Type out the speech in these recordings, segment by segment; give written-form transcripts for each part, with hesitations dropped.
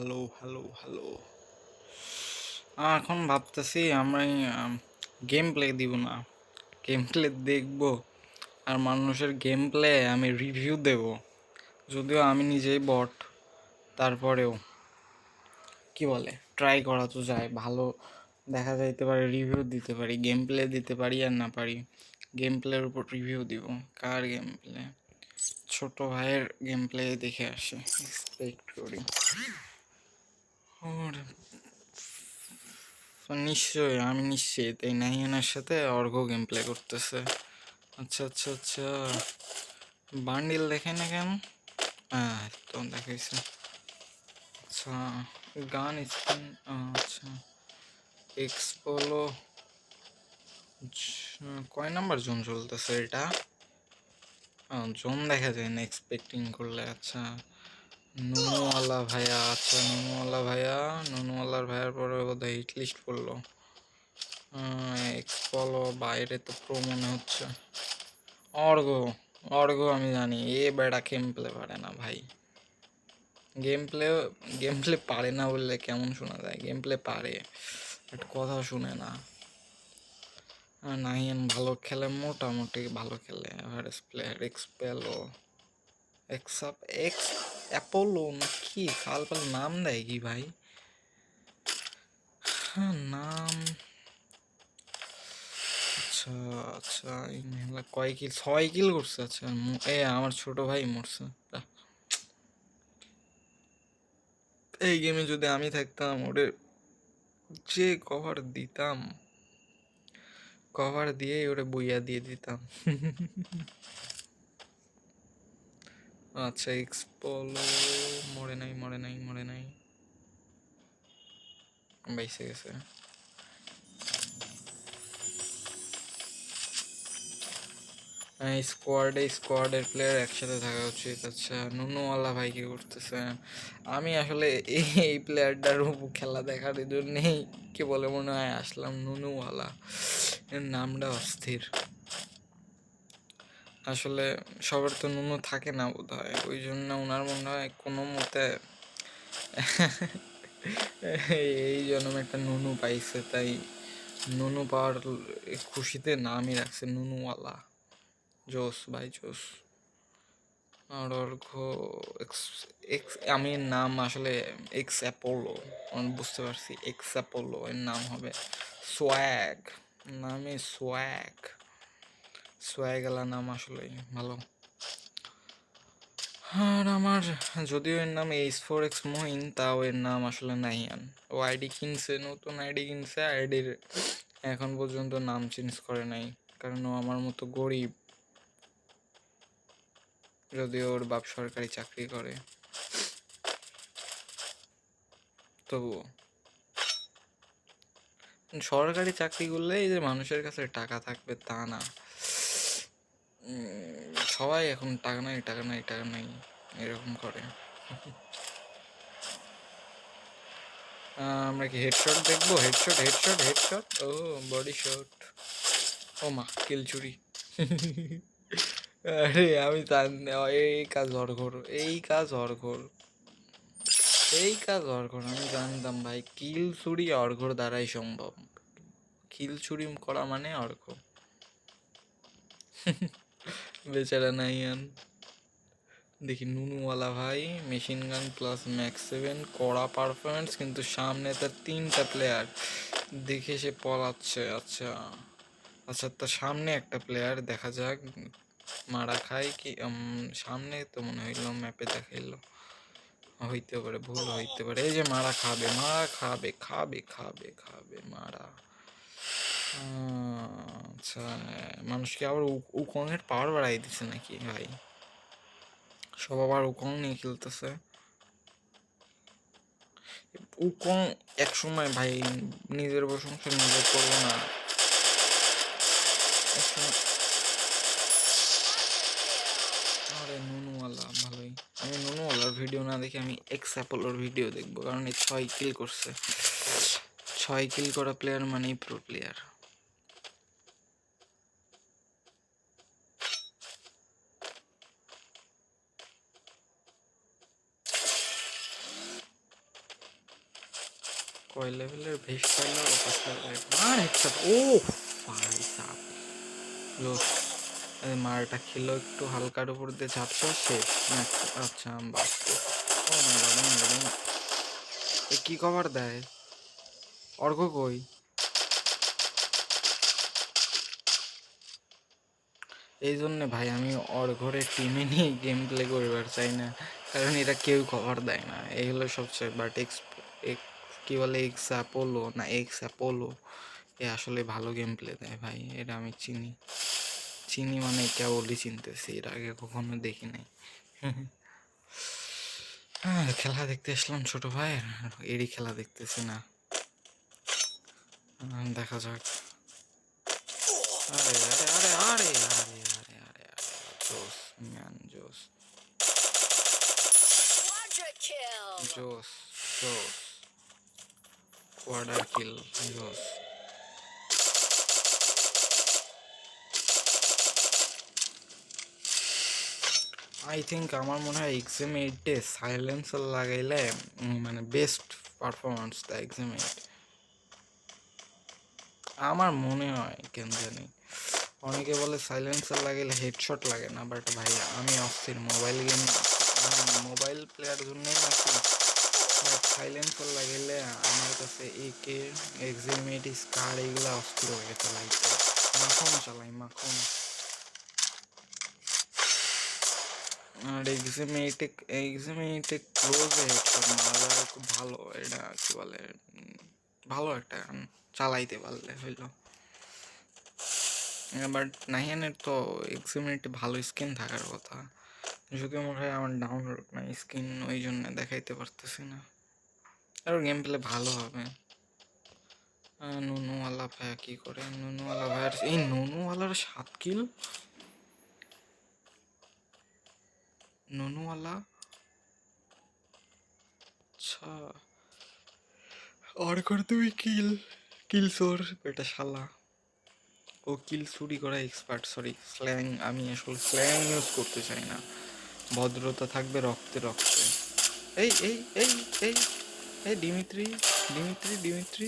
Hello, hello, hello. এখন ভাবতেছি আমরা গেম প্লে দিব না, গেম প্লে দেখবো আর মানুষের গেম প্লে আমি রিভিউ দেব। যদিও আমি নিজেই বট, তারপরেও কি বলে ট্রাই করা তো যায়, ভালো দেখা যাইতে পারে, রিভিউ দিতে পারি, গেম প্লে দিতে পারি আর না পারি। গেম প্লের উপর রিভিউ দিব। কার গেম প্লে? ছোট ভাইয়ের গেম প্লে দেখে আসে, এক্সপেক্ট করি। ওরে তো নিশ্চয়ই, আমি নিশ্চিত এই নাহিয়ানের সাথে অর্ঘ গেম প্লে করতেছে। আচ্ছা আচ্ছা আচ্ছা, বান্ডিল দেখে না কেন? হ্যাঁ, তো দেখাইছে। আচ্ছা, গান স্কিন, আচ্ছা, এক্সপোলো। কয় নাম্বার জোন চলতেছে এটা? জোন দেখা যায় না এক্সপেক্টিং করলে। আচ্ছা, নুনুওয়ালা ভাইয়া, আচ্ছা নুনুওয়ালা ভাইয়া, নুনুওয়ালার ভাইয়ার পরে বোধহয় হিট লিস্ট পড়লো। এক্সপোলো বাইরে তো প্রো মনে হচ্ছে। অর্ঘ, অর্ঘ আমি জানি, এ বেড়া গেম প্লে পারে না ভাই। গেম প্লে, গেম প্লে পারে না বললে কেমন শোনা যায়? গেম প্লে পারে, বাট কথা শুনে না। নাহিয়ান ভালো খেলে, মোটামুটি ভালো খেলে, এভারেজ প্লেয়ার। এক্সপেলো, এক্সাপ, এক্স অ্যাপোলো না কি কাল পাল নাম দেয় কি ভাই? হ্যাঁ নাম। আচ্ছা আচ্ছা, এই মহিলা কয় কিল? 6 কিল করছে। আচ্ছা আমার ছোট ভাই মরছে। এই গেমে যদি আমি থাকতাম, ওরে যে কভার দিতাম, কভার দিয়ে ওরে বইয়া দিয়ে দিতাম। আচ্ছা, এক্সপোলো মরে নাই, মরে নাই, মরে নাই, বাইসে গেছে। স্কোয়াডের প্লেয়ার একসাথে থাকা উচিত। আচ্ছা, নুনুওয়ালা ভাই কি করতেছে? আমি আসলে এই প্লেয়ারটার খেলা দেখার জন্যেই কি বলে মনে হয় আসলাম। নুনুওয়ালা, এর নামটা অস্থির। আসলে সবার তো নুনু থাকে না বোধ হয়, ওই জন্য ওনার মনে হয় কোনো মতে এই জন্ম একটা নুনু পাইছে, তাই নুনু পাওয়ার খুশিতে নামই রাখছে নুনুওয়ালা। জোস ভাই জোস। আর অর্ঘ, এক্স, এক্স, আমি নাম আসলে এক্স অ্যাপোলো, আমি বুঝতে পারছি এক্স অ্যাপোলো এর নাম হবে। সোয়াগ, নামে সোয়াগ, সোয়াগেলা নাম আসলেই ভালো। আর আমার, যদিও এর নাম H4X মহিন, তাও এর নাম আসলে নাহিয়ান। ও আইডি কিনছে, নতুন আইডি কিনছে, আইডির এখন পর্যন্ত নাম চেঞ্জ করে নাই, কারণ ও আমার মতো গরিব, যদিও ওর বাপ সরকারি চাকরি করে, তবুও সরকারি চাকরি করলেই যে মানুষের কাছে টাকা থাকবে তা না। সবাই এখন টাকা নাই, টাকা নাই, টাকা নাই এরকম করে। আমরা কি হেডশট দেখবো? হেডশট, হেডশট, হেডশট, ও বডি শট, ও মা কিল চুরি। আরে আমি এই কাজ অর্ঘর, এই কাজ অর্ঘর, এই কাজ অর্ঘর আমি জানতাম ভাই। কিল চুরি অর্ঘর দ্বারাই সম্ভব। কিল চুরি করা মানে অর্ঘ। বেচারা নাইয়ান। দেখি নুনুওয়ালা ভাই, মেশিন গান প্লাস ম্যাক্স 7, কড়া পারফরমেন্স, কিন্তু সামনে তার 3টা প্লেয়ার, দেখে সে পলাচ্ছে। আচ্ছা আচ্ছা, তার সামনে একটা প্লেয়ার, দেখা যাক মারা খায় কি। সামনে তো মনে হইলো, ম্যাপে দেখাইলো, হইতে পারে ভুল হইতে পারে। এই যে মারা খাবে, মারা খাবে, খাবে খাবে খাবে মারা। আচ্ছা, মানুষকে আবার উকংয়ের পাওয়ার বাড়াই দিছে নাকি ভাই? সব আবার উকং নিয়ে খেলতেছে। উকং এক সময় ভাই নিজের প্রশংসা নিজে করবো না, একসময়। আরে নুনুওয়ালা ভালোই। আমি নুনুওয়ালার ভিডিও না দেখে আমি এক্স অ্যাপোলোর ভিডিও দেখবো, কারণ এই 6 কিল করছে। 6 কিল করা প্লেয়ার মানেই প্রো প্লেয়ার। কয় লেভেলের ভেস্ট পাইলার আর হেডশট ও ভাই সাপ জোস। মারটা খেলো একটু হালকার উপর দিয়ে ঝাপসা শেষ। আচ্ছা বাঁচতে ও মাই গড ও মাই গড এ কি কভার দেয় অর্ঘ কই? এই জন্যে ভাই আমি অর্ঘরে টিমে নিয়ে গেম প্লে করবার চাই না, কারণ এরা কেউ কভার দেয় না। এই হলো সবচেয়ে বাট কি বলে এক্স অ্যাপোলো না এক্স অ্যাপোলো এ আসলে ভালো গেম প্লে দেয় ভাই, এটা আমি চিনি মানে কেবলই চিনতেছি, এর আগে কখনো দেখি নাই। হ্যাঁ খেলা দেখতে আসলাম ছোট ভাই, এরই খেলা দেখতেছি না। দেখা যাক। আরে আরে আরে আরে আরে আরে আরে আরে জোস ম্যান জোস জোস জোস কোয়াডার কিল জোস। আই থিঙ্ক আমার মনে হয় এক্সাম 8-এ সাইলেন্সার লাগাইলে মানে বেস্ট পারফরমেন্স দেয় এক্সাম 8 আমার মনে হয়, কেন জানি। অনেকে বলে সাইলেন্সার লাগাইলে হেডশট লাগে না, বাট ভাই আমি অস্থির মোবাইল গেম মোবাইল প্লেয়ার জন্যই নাকি সাইলেন্সার লাগাইলে আমার কাছে একে এক্সাম 8 স্কার এইগুলা অস্থির লাগে চালাইতে, মাখন চালাই মাখন। আর এক্সামে ক্লোজে হেডশট মারা যায় খুব ভালো, এটা কি বলে ভালো একটা গান চালাইতে পারলে হইলো। বাট নাহিয়ানের তো এক্সামে ভালো স্কিন থাকার কথা, যদিও মনে হয় আমার ডাউনলোড না স্কিন, ওই জন্য দেখাইতে পারতেছি না। আর গেম প্লে ভালো হবে। নুনুওয়ালা ভাইয়া কি করে? নুনুওয়ালা ভাইয়ার এই নুনুওয়ালার 7 কিল, নুনুওয়ালা আচ্ছা আর করে তুমি কিল সোর এটা শালা, ও কিল চুরি করা এক্সপার্ট। সরি স্ল্যাং, আমি আসলে স্ল্যাং ইউজ করতে চাই না, ভদ্রতা থাকবে রক্তে রক্তে। এই এই এই এই এই ডিমিত্রি ডিমিত্রি ডিমিত্রি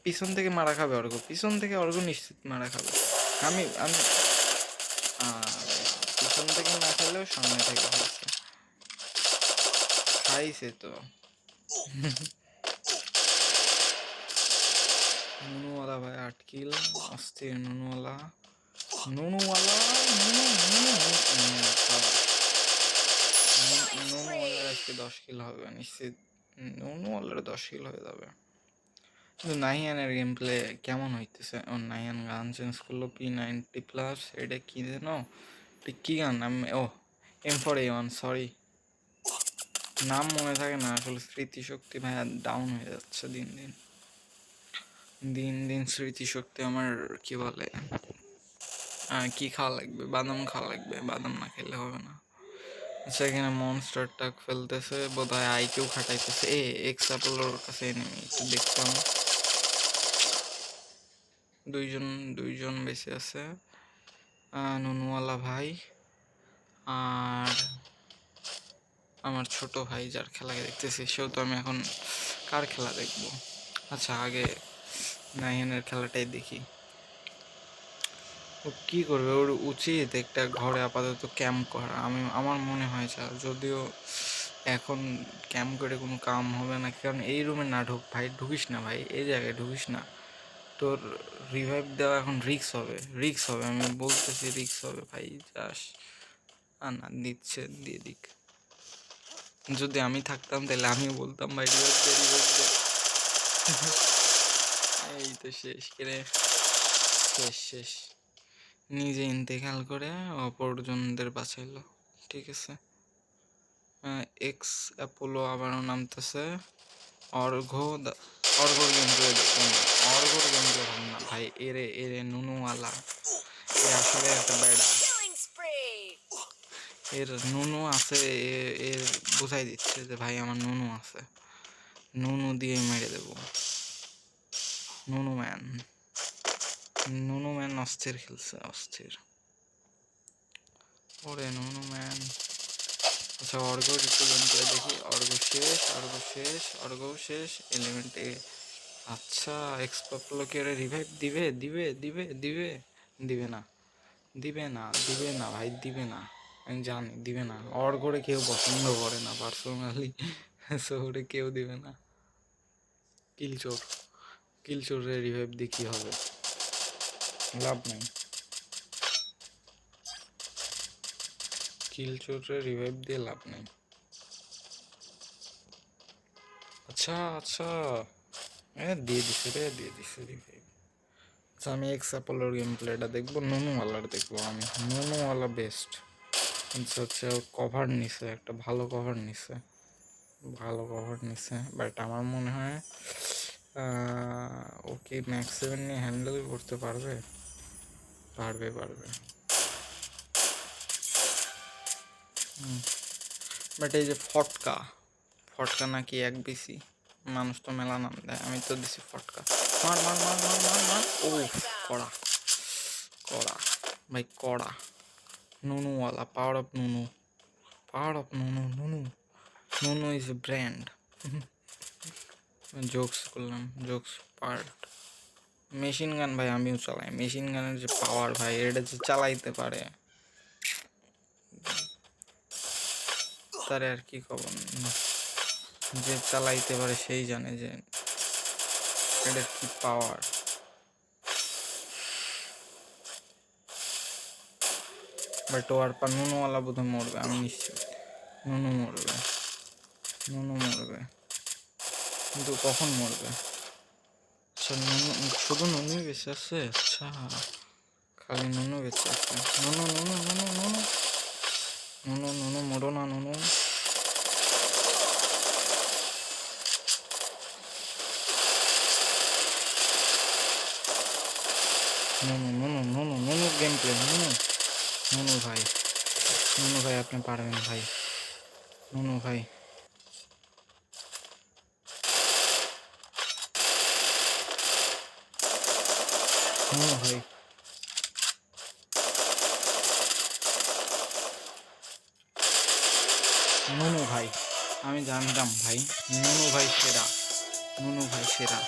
পিছন থেকে মারা খাবে অর্ঘ, পিছন থেকে অর্ঘ নিশ্চিত মারা খাবে। আমি আমি পিছন থেকে না খেলেও সামনে থেকে খাইছে, খাইছে তো। নুনুওয়ালা ভাই 8 কিল, অস্থির নুনুওয়ালা নুনুওয়ালা নুনু নুনু নুনুওয়ালার আজকে 10 কিল হবে নিশ্চিত, নুনুওয়ালার 10 কিল হয়ে যাবে। কিন্তু নাহিয়ানের গেম প্লে কেমন হইতেছে? ও নাহিয়ান গান চেঞ্জ করলো P90+, এটা কি যেন কি গান? আমি M4A1, সরি নাম মনে থাকে না আসলে, স্মৃতিশক্তি ভাইয়া ডাউন হয়ে যাচ্ছে দিন দিন দিন দিন স্মৃতিশক্তি আমার কি বলে কি খাওয়া লাগবে, বাদাম খাওয়া লাগবে, বাদাম না খেলে হবে না। আচ্ছা এখানে মনস্টার টাক ফেলতেছে বোধহয়, আইকিউ খাটাইতেছে। এক্স অ্যাপোলোর কাছে এনিমি একটু দেখতাম, দুইজন বেঁচে আছে, নুনুওয়ালা ভাই আর আমার ছোট ভাই যার খেলা দেখতেছি, সেও তো আমি এখন কার খেলা দেখবো? আচ্ছা আগে নাইনের খেলাটাই দেখি। ও কী করবে, ওর উচিত একটা ঘরে আপাতত ক্যাম্প করা, আমার মনে হয়। যদিও এখন ক্যাম্প করে কোনো কাম হবে না, কারণ এই রুমে না ভাই ঢুকিস না ভাই, এই জায়গায় ঢুকিস না, তোর রিভাইভ দেওয়া এখন রিক্স হবে, আমি বলতেছি রিক্স হবে ভাই। যাস না দিচ্ছে দিয়ে দিক, যদি আমি থাকতাম তাহলে আমিও বলতাম ভাই রিভাইভ দে। এই তো শেষ করে শেষ নিজে ইন্তেকাল করে অপরজনদের বাঁচাইলো। ঠিক আছে, এক্স অ্যাপোলো আবারও নামতেছে। অর্ঘ অর্ঘর গেম প্লে দেখলাম, অর্ঘর গেম প্লে ভালো না ভাই, এরে নুনুওয়ালা এ আসলে একটা বেড়া, এর নুনু আছে, এর বুঝাই দিচ্ছে যে ভাই আমার নুনু আছে, নুনু দিয়ে মেরে দেব। নুনু ম্যান অস্থির খেলছে, অস্থির। ওরে নুনু ম্যান আচ্ছা, অর্ঘর একটু গেম প্লে দেখি। অর্ঘ শেষ, অর্ঘ শেষ, অর্ঘ শেষ, এলিমেন্টে। আচ্ছা, এক্সপার্ট এর রিভাইভ দিবে দিবে দিবে দিবে দিবে না, দিবে না, দিবে না ভাই, দিবে না। আমি জানি দিবে না। অর্ঘরে কেউ পছন্দ করে না পার্সোনালি, সো ওরে কেউ দিবে না। কিলচোর, কিলচোরের রিভাইভ দিয়ে কী হবে? লাভ নেই। কিলচোরের রিভাইভ দিয়ে লাভ নেই। আচ্ছা আচ্ছা, দিয়ে দিছে রে, দিয়ে দিছে রিভাইভ। আচ্ছা, আমি এক্স অ্যাপোলোর গেম প্লেটা দেখবো, নুনুওয়ালার দেখবো আমি। নুনুওয়ালা বেস্ট। আচ্ছা হচ্ছে কভার নিছে, একটা ভালো কভার নিছে, ভালো কভার নিছে, বাট আমার মনে হয় ওকে ম্যাক্স 7 নিয়ে হ্যান্ডেল করতে পারবে, পারবে পারবে। বাট এই যে ফটকা, ফটকা নাকি এক বেশি, মানুষ তো মেলা নাম দেয়, আমি তো দিছি ফটকা। মার মার মার মার মার মার। ও কড়া, কড়া ভাই, কড়া। নুনুওয়ালা, পাওয়ার অফ নুনু, পাওয়ার অফ নুনু, নুনু, নুনু ইজ এ ব্র্যান্ড। জোকস করলাম, জোকস পার্ট। মেশিন গান ভাই আমিও চালাই, মেশিন গানের যে পাওয়ার ভাই, এটা যে চালাইতে পারে তারে আর কি খবর, যে চালাইতে পারে সেই জানে যে এটার কি পাওয়ার। বাট ও আর পা নুনুওয়ালা বোধহয় মরবে, আমি নিশ্চিত নুনু মরবে, নুনু মরবে, কিন্তু কখন মরবে? আচ্ছা নুনু, শুধু নুনুই বেঁচে আছে? আচ্ছা, খালি নুনু বেঁচে আছে। নুনু নুনু নুনু নুনু নুনু নুনু, মরো না নুনু। নুনু নুনু নুনু নুনু গেম প্লে, নুনু, নুনু ভাই, নুনু ভাই আপনি পারবেন ভাই, নুনু ভাই। নুনু ভাই, নুনু ভাই, আমি জানতাম ভাই, নুনু ভাই সেরা, নুনু ভাই সেরা।